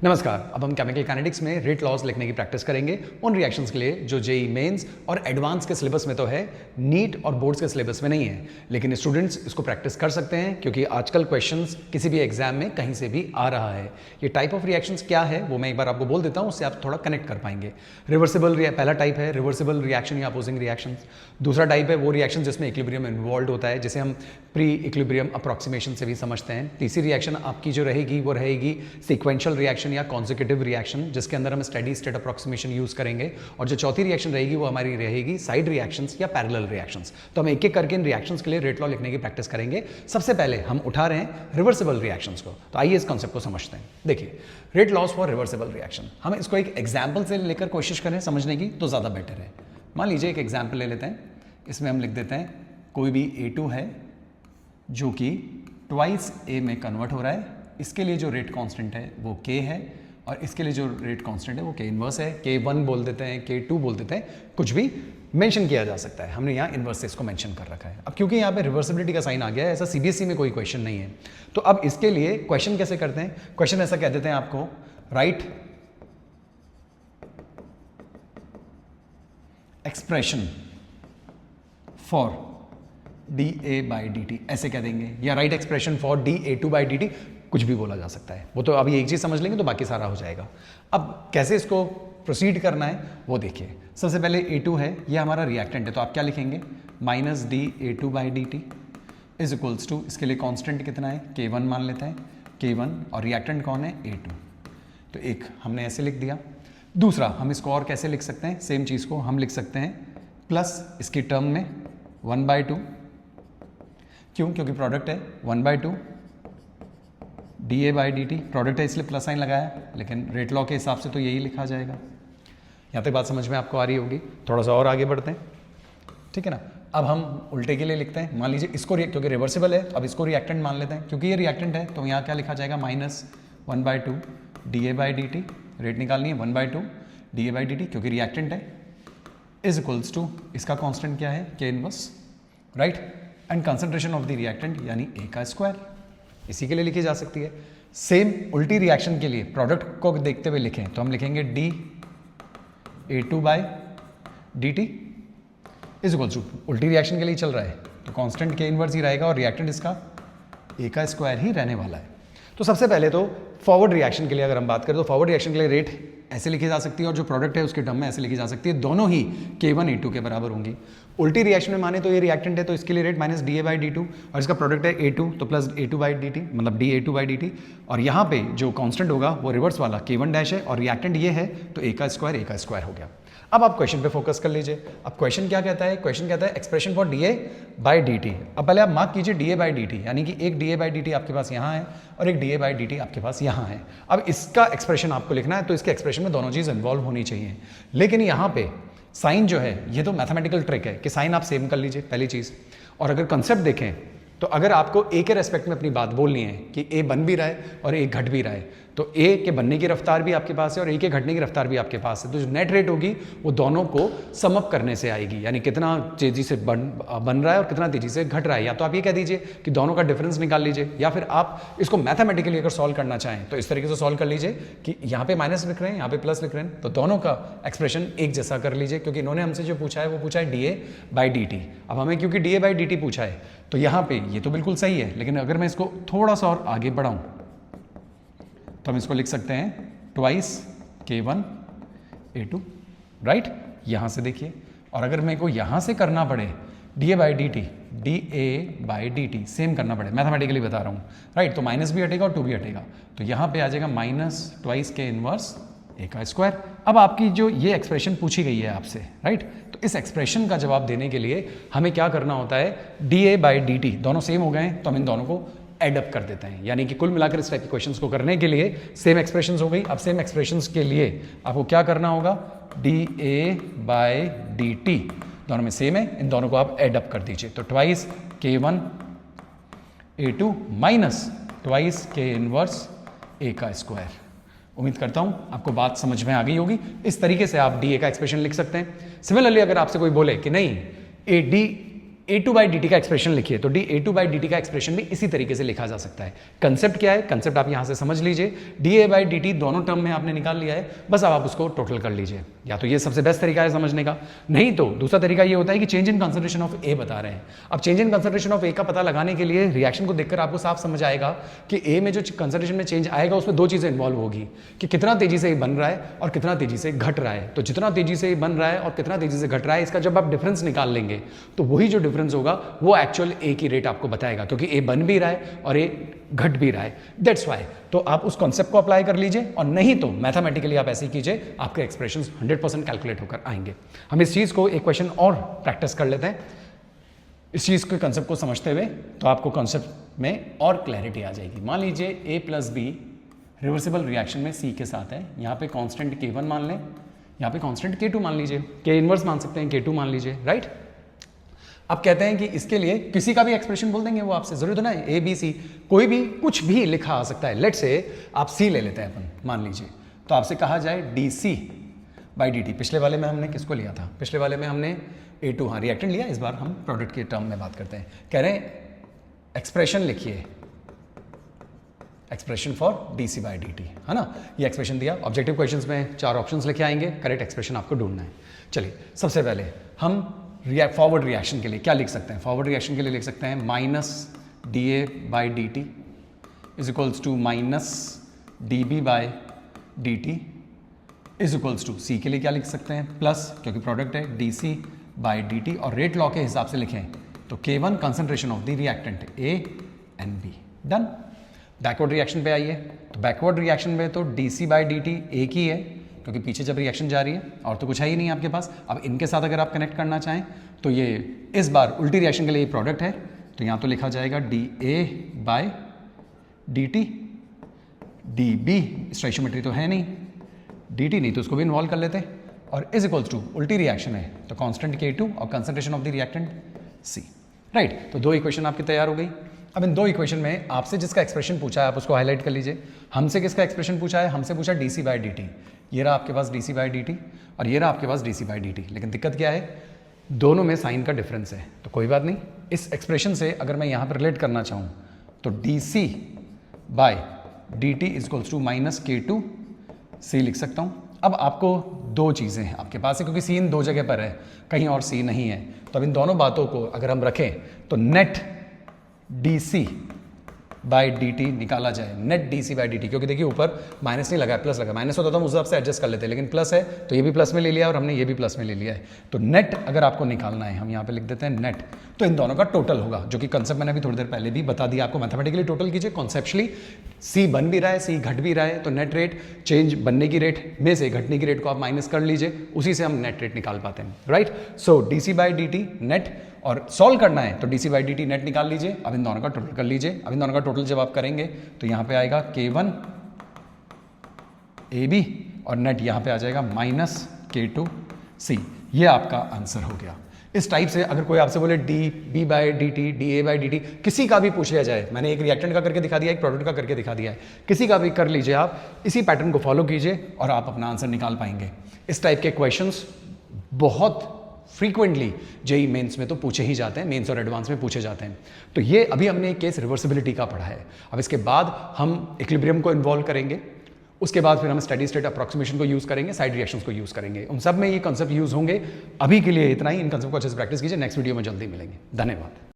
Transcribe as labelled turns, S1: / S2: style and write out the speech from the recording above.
S1: नमस्कार। अब हम केमिकल काइनेटिक्स में रेट लॉज लिखने की प्रैक्टिस करेंगे उन रिएक्शंस के लिए जो जेई मेंस और एडवांस के सिलेबस में तो है, नीट और बोर्ड्स के सिलेबस में नहीं है, लेकिन स्टूडेंट्स इसको प्रैक्टिस कर सकते हैं क्योंकि आजकल क्वेश्चंस किसी भी एग्जाम में कहीं से भी आ रहा है। ये टाइप ऑफ रिएक्शंस क्या है वो मैं एक बार आपको बोल देता हूँ, उससे आप थोड़ा कनेक्ट कर पाएंगे। रिवर्सिबल पहला टाइप है रिवर्सिबल रिएक्शन या अपोजिंग रिएक्शन। दूसरा टाइप है वो रिएक्शन जिसमें इक्विलिब्रियम इन्वॉल्व होता है, जिसे हम प्री इक्विलिब्रियम अप्रॉक्सीमेशन से भी समझते हैं। तीसरी रिएक्शन आपकी जो रहेगी वो रहेगी सीक्वेंशियल रिएक्शन या कॉन्सेक्यूटिव रिएक्शन, जिसके अंदर हम स्टेडी स्टेट अप्रॉक्सीमेशन यूज करेंगे। और जो चौथी रिएक्शन रहेगी वो हमारी रहेगी साइड रिएक्शंस या पैरेलल रिएक्शंस। तो हम एक एक करके इन रिएक्शंस के लिए रेट लॉ लिखने की प्रैक्टिस करेंगे। सबसे पहले हम उठा रहे हैं रिवर्सिबल रिएक्शंस को, तो आइए इस कॉन्सेप्ट को समझते हैं। देखिए, rate laws for reversible reaction, हम इसको एक एग्जाम्पल से लेकर कोशिश करें समझने की तो ज़्यादा बेटर है। मान लीजिए एक एग्जाम्पल ले लेते हैं, इसमें हम लिख देते हैं कोई भी A2 है जो कि ट्वाइस A में कन्वर्ट हो रहा है। इसके लिए जो रेट कांस्टेंट है वो K है और इसके लिए जो रेट कांस्टेंट है वो K इनवर्स है। K1 बोल देते हैं, K2 बोल देते हैं, कुछ भी मेंशन किया जा सकता है। हमने यहाँ इनवर्स से इसको मेंशन कर रखा है। अब क्योंकि यहाँ पे रिवर्सिबिलिटी का साइन आ गया है, ऐसा CBSE में कोई क्वेश्चन नहीं है, तो अब इसके लिए क्वेश्चन कैसे करते हैं? क्वेश्चन ऐसा कह देते हैं आपको, राइट एक्सप्रेशन फॉर dA/dt, ऐसे कह देंगे, या राइट एक्सप्रेशन फॉर dA2/dt, कुछ भी बोला जा सकता है। वो तो अभी एक चीज समझ लेंगे तो बाकी सारा हो जाएगा। अब कैसे इसको प्रोसीड करना है वो देखिए। सबसे पहले A2 है, ये हमारा रिएक्टेंट है, तो आप क्या लिखेंगे? -dA2/dt इज इक्वल्स टू, इसके लिए कांस्टेंट कितना है? K1 मान लेते हैं, K1, और रिएक्टेंट कौन है? A2। तो एक हमने ऐसे लिख दिया। दूसरा, हम इसको और कैसे लिख सकते हैं? सेम चीज को हम लिख सकते हैं प्लस इसकी टर्म में 1/2। क्यों? क्योंकि प्रोडक्ट है 1/2 dA/dt, प्रोडक्ट है इसलिए प्लस साइन लगाया, लेकिन रेट लॉ के हिसाब से तो यही लिखा जाएगा। यहाँ तक बात समझ में आपको आ रही होगी। थोड़ा सा और आगे बढ़ते हैं, ठीक है ना। अब हम उल्टे के लिए लिखते हैं। मान लीजिए इसको क्योंकि रिवर्सिबल है, अब इसको रिएक्टेंट मान लेते हैं। क्योंकि ये रिएक्टेंट है तो यहाँ क्या लिखा जाएगा? -1/2 dA/dt, रेट निकालनी है 1/2 dA/dt क्योंकि रिएक्टेंट है, इज इक्वल्स टू, इसका कांस्टेंट क्या है? K inverse, right, and concentration of the reactant यानी A का स्क्वायर, इसी के लिए लिखी जा सकती है। सेम उल्टी रिएक्शन के लिए प्रोडक्ट को देखते हुए लिखें तो हम लिखेंगे dA2/dt इज इक्वल्स टू, उल्टी रिएक्शन के लिए चल रहा है तो कांस्टेंट K इनवर्स ही रहेगा और रिएक्टेंट इसका A का स्क्वायर ही रहने वाला है। तो सबसे पहले तो फॉरवर्ड रिएक्शन के लिए अगर हम बात करें तो फॉरवर्ड रिएक्शन के लिए रेट ऐसे लिखी जा सकती है और जो प्रोडक्ट है उसके टर्म में ऐसे लिखी जा सकती है, दोनों ही K1 A2 के बराबर होंगी। उल्टी रिएक्शन में माने तो ये रिएक्टेंट है तो इसके लिए रेट -dA/dt और इसका प्रोडक्ट है A2 तो प्लस A2/dt, मतलब dA2/dt, और यहाँ पे जो कांस्टेंट होगा वो रिवर्स वाला K1- है और रिएक्टेंट ये है तो A का स्क्वायर हो गया। अब आप क्वेश्चन पे फोकस कर लीजिए। अब क्वेश्चन क्या कहता है? क्वेश्चन कहता है एक्सप्रेशन फॉर dA/dt। अब पहले आप मार्क कीजिए dA/dt, यानी कि एक dA/dt आपके पास यहाँ है और एक dA/dt आपके पास यहाँ है। अब इसका एक्सप्रेशन आपको लिखना है तो इसके एक्सप्रेशन में दोनों चीज़ इन्वॉल्व होनी चाहिए, लेकिन यहाँ पे साइन जो है ये तो मैथमेटिकल ट्रिक है कि साइन आप सेम कर लीजिए पहली चीज़। और अगर कंसेप्ट देखें तो अगर आपको A के रेस्पेक्ट में अपनी बात बोलनी है कि A बन भी रहा है और A घट भी रहा है, तो A के बनने की रफ्तार भी आपके पास है और A के घटने की रफ्तार भी आपके पास है, तो जो नेट रेट होगी वो दोनों को सम अप करने से आएगी, यानी कितना तेजी से बन रहा है और कितना तेजी से घट रहा है। या तो आप ये कह दीजिए कि दोनों का डिफरेंस निकाल लीजिए, या फिर आप इसको मैथमेटिकली अगर सॉल्व करना चाहें तो इस तरीके से सॉल्व कर लीजिए कि यहाँ पे माइनस लिख रहे हैं, यहाँ पे प्लस लिख रहे हैं, तो दोनों का एक्सप्रेशन एक जैसा कर लीजिए। क्योंकि इन्होंने हमसे जो पूछा है वो पूछा है dA/dt। अब हमें क्योंकि dA/dt पूछा है तो यहाँ पे ये तो बिल्कुल सही है, लेकिन अगर मैं इसको थोड़ा सा और आगे बढ़ाऊं तो हम इसको लिख सकते हैं ट्वाइस K1 A2, राइट, यहां से देखिए। और अगर मेरे को यहां से करना पड़े dA/dt सेम करना पड़े, मैथमेटिकली बता रहा हूं, राइट, तो माइनस भी हटेगा और 2 भी हटेगा, तो यहां पे आ जाएगा -2 K इनवर्स A का स्क्वायर। अब आपकी जो ये एक्सप्रेशन पूछी गई है आपसे, राइट, तो इस एक्सप्रेशन का जवाब देने के लिए हमें क्या करना होता है? dA/dt दोनों सेम हो गए हैं तो हम इन दोनों को एड अप कर देते हैं, यानी कि कुल मिलाकर इस टाइप के क्वेश्चंस को करने के लिए सेम एक्सप्रेशंस हो गई। अब सेम एक्सप्रेशंस के लिए आपको क्या करना होगा? dA/dt दोनों में सेम है, इन दोनों को आप एड अप कर दीजिए, तो twice K1 A2 minus twice K inverse A का स्क्वायर। उम्मीद करता हूं आपको बात समझ में आ गई होगी। इस तरीके से आप dA का एक्सप्रेशन लिख सकते हैं। सिमिलरली अगर आपसे कोई बोले कि नहीं A2 बाई डी टी का एक्सप्रेशन लिखिए, तो A2 बाई डी टी का एक्सप्रेशन भी इसी तरीके से लिखा जा सकता है। कंसेप्ट क्या है, कंसेप्ट आप यहां से समझ लीजिए, DA बाई डी टी दोनों टर्म में आपने निकाल लिया है, बस अब आप उसको टोटल कर लीजिए। या तो ये सबसे बेस्ट तरीका है समझने का, नहीं तो दूसरा तरीका ये होता है कि चेंज इन कंसंट्रेशन ऑफ ए बता रहे हैं। अब चेंज इन कंसंट्रेशन ऑफ ए का पता लगाने के लिए रिएक्शन को देखकर आपको साफ समझ आएगा कि ए में जो कंसंट्रेशन में चेंज आएगा उसमें दो चीजें इन्वॉल्व होगी, कि कितना तेजी से बन रहा है और कितना तेजी से घट रहा है। तो जितना तेजी से बन रहा है और कितना तेजी से घट रहा है, इसका जब आप डिफरेंस निकाल लेंगे तो वही जो डिफरेंस होगा वो एक्चुअल ए की रेट आपको बताएगा, क्योंकि ए बन भी रहा है और ए घट भी रहा है। दैट्स वाई तो आप उस कॉन्सेप्ट को अप्लाई कर लीजिए, और नहीं तो मैथमेटिकली आप ऐसे ही कीजिए, आपके एक्सप्रेशंस 100% कैलकुलेट होकर आएंगे। हम इस चीज को एक क्वेश्चन और प्रैक्टिस कर लेते हैं, इस चीज के कॉन्सेप्ट को समझते हुए, तो आपको कॉन्सेप्ट में और क्लैरिटी आ जाएगी। मान लीजिए A plus B reversible reaction में C के साथ है, यहाँ पे कांस्टेंट K1 मान लें, यहाँ पे कांस्टेंट K2 मान लीजिए, K इनवर्स मान सकते हैं, K2 मान लीजिए, राइट। अब कहते हैं कि इसके लिए किसी का भी एक्सप्रेशन बोल देंगे, वो आपसे जरूरी तो ना है A B C, कोई भी कुछ भी लिखा आ सकता है। लेट से आप C ले लेते हैं अपन, मान लीजिए, तो आपसे कहा जाए DC बाई डी टी। पिछले वाले में हमने किसको लिया था, पिछले वाले में हमने A2, हाँ रिएक्टेंट लिया, इस बार हम प्रोडक्ट के टर्म में बात करते हैं। कह रहे हैं एक्सप्रेशन लिखिए, expression for DC by d T, है ना। ये एक्सप्रेशन दिया, ऑब्जेक्टिव क्वेश्चंस में 4 ऑप्शंस लिखे आएंगे, करेक्ट एक्सप्रेशन आपको ढूंढना है। चलिए सबसे पहले हम फॉरवर्ड रिएक्शन के लिए क्या लिख सकते हैं, फॉरवर्ड रिएक्शन के लिए लिख सकते हैं minus DA by d t is equals to minus DB by d t is equals to, C के लिए क्या लिख सकते हैं, प्लस, क्योंकि प्रोडक्ट है, DC बाई डी टी, और रेट लॉ के हिसाब से लिखें तो K1 concentration of the reactant A and B। Done. Backward reaction पे आइए, तो बैकवर्ड रिएक्शन में तो DC बाई डी टी एक ही है, क्योंकि पीछे जब रिएक्शन जा रही है और तो कुछ है ही नहीं आपके पास। अब इनके साथ अगर आप कनेक्ट करना चाहें तो ये इस बार उल्टी रिएक्शन के लिए प्रोडक्ट है, तो यहाँ तो लिखा जाएगा DA by d T, DB stoichiometry तो है नहीं, DT नहीं तो उसको भी इन्वॉल्व कर लेते हैं, और इज इक्वल्स टू उल्टी रिएक्शन है तो कांस्टेंट K2 और concentration of the reactant C, right. तो 2 इक्वेशन आपकी तैयार हो गई। अब इन 2 इक्वेशन में आपसे जिसका एक्सप्रेशन पूछा है आप उसको हाईलाइट कर लीजिए। हमसे किसका एक्सप्रेशन पूछा है, हमसे पूछा DC बाई डी टी, ये रहा आपके पास DC बाई डी टी और ये रहा आपके पास DC बाई डी टी। लेकिन दिक्कत क्या है, दोनों में साइन का डिफरेंस है, तो कोई बात नहीं, इस एक्सप्रेशन से अगर मैं यहाँ पर रिलेट करना चाहूँ तो DC by d t is equals to minus K2 C लिख सकता हूँ। अब आपको 2 चीज़ें हैं आपके पास है, क्योंकि C इन 2 जगह पर है, कहीं और C नहीं है, तो अब इन दोनों बातों को अगर हम रखें तो net DC by d T निकाला जाए, net DC by d T, क्योंकि देखिए ऊपर माइनस नहीं लगा है, प्लस लगा, माइनस होता तो हम उस हिसाब से एडजस्ट कर लेते हैं, लेकिन प्लस है तो ये भी प्लस में ले लिया और हमने ये भी प्लस में ले लिया है। तो नेट अगर आपको निकालना है, हम यहाँ पे लिख देते हैं नेट, तो इन दोनों का टोटल होगा, जो कि कंसेप्ट मैंने अभी थोड़ी देर पहले भी बता दिया आपको। मैथमेटिकली टोटल कीजिए, कॉन्सेप्चुअली C बन भी रहा है, C घट भी रहा है, तो नेट रेट चेंज बनने की रेट में से घटने की रेट को आप माइनस कर लीजिए, उसी से हम नेट रेट निकाल पाते हैं, right. So DC by d T net, और सॉल्व करना है तो DC by d T net निकाल लीजिए। अब इन दोनों का टोटल कर लीजिए। अब इन दोनों का टोटल जब आप करेंगे तो यहाँ पे आएगा K1 AB और नेट यहाँ पे आ जाएगा माइनस K2 C। ये आपका आंसर हो गया। इस टाइप से अगर कोई आपसे बोले DB by d T, DA by d T, किसी का भी पूछ लिया जाए, मैंने एक रिएक्टेंट का करके दिखा दिया, एक प्रोडक्ट का करके दिखा दिया है, किसी का भी कर लीजिए आप, इसी पैटर्न को फॉलो कीजिए और आप अपना आंसर निकाल पाएंगे। इस टाइप के क्वेश्चंस बहुत फ्रीक्वेंटली जेई मेंस में तो पूछे ही जाते हैं, मेंस और एडवांस में पूछे जाते हैं। तो ये अभी हमने एक केस रिवर्सिबिलिटी का पढ़ा है। अब इसके बाद हम इक्विलिब्रियम को इन्वॉल्व करेंगे, उसके बाद फिर हम स्टेडी स्टेट अप्रॉक्सीमेशन को यूज करेंगे, साइड रिएक्शंस को यूज करेंगे, उन सब में ये कॉन्सेप्ट यूज होंगे। अभी के लिए इतना ही, इन कॉन्सेप्ट को अच्छे से प्रैक्टिस कीजिए। नेक्स्ट वीडियो में जल्दी मिलेंगे। धन्यवाद।